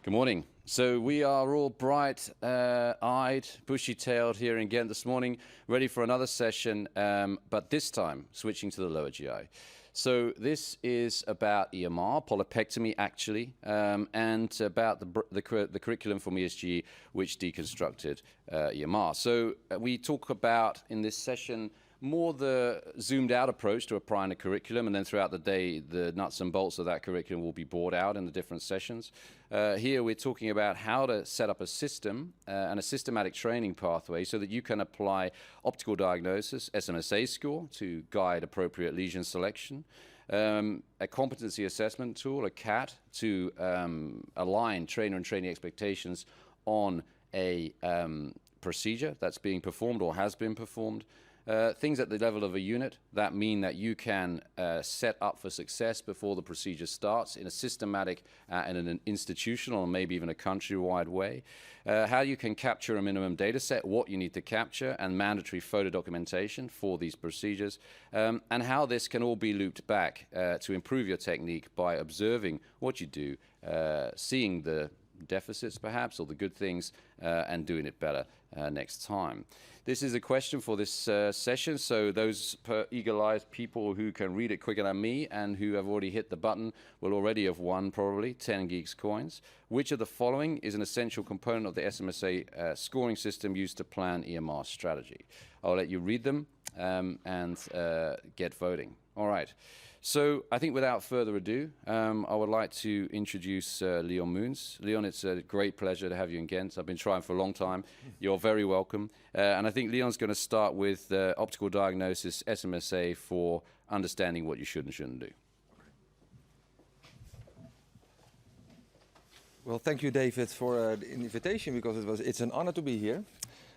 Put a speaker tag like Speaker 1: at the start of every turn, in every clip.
Speaker 1: Good morning. So we are all bright-eyed, bushy-tailed here in Ghent this morning, ready for another session, but this time switching to the lower GI. So this is about EMR, polypectomy actually, and about the curriculum from ESGE, which deconstructed EMR. So we talk about, in this session, more the zoomed-out approach to applying a curriculum, and then throughout the day, the nuts and bolts of that curriculum will be brought out in the different sessions. Here we're talking about how to set up a system and a systematic training pathway so that you can apply optical diagnosis, SMSA score, to guide appropriate lesion selection, a competency assessment tool, a CAT, to align trainer and trainee expectations on a procedure that's being performed or has been performed. Things at the level of a unit that mean that you can set up for success before the procedure starts in a systematic and in an institutional or maybe even a countrywide way. How you can capture a minimum data set, what you need to capture, and mandatory photo documentation for these procedures, and how this can all be looped back to improve your technique by observing what you do, seeing the deficits perhaps or the good things, and doing it better next time. This is a question for this session, so those eagle-eyed people who can read it quicker than me and who have already hit the button will already have won probably 10 Geeks coins. Which of the following is an essential component of the SMSA scoring system used to plan EMR strategy? I'll let you read them and get voting. All right. So I think without further ado, I would like to introduce Leon Moons. Leon, it's a great pleasure to have you in Ghent. I've been trying for a long time. You're very welcome. And I think Leon's going to start with optical diagnosis, SMSA, for understanding what you should and shouldn't do.
Speaker 2: Well, thank you, David, for the invitation, because it's an honor to be here.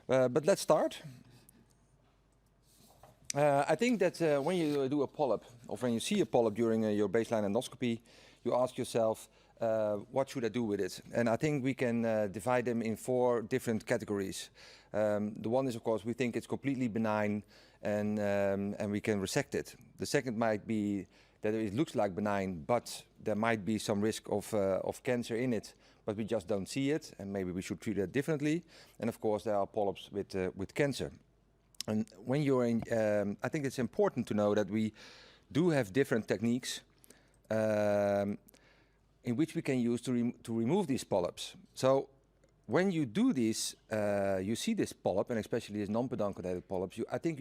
Speaker 2: But let's start. I think that when you do a polyp, or when you see a polyp during your baseline endoscopy, you ask yourself, what should I do with it? And I think we can divide them in 4 different categories. The one is, of course, we think it's completely benign and we can resect it. The second might be that it looks like benign, but there might be some risk of cancer in it, but we just don't see it, and maybe we should treat it differently. And of course, there are polyps with cancer. And when you're in, I think it's important to know that we do have different techniques in which we can use to remove these polyps. So when you do this, you see this polyp, and especially these non-peduncle polyps, I think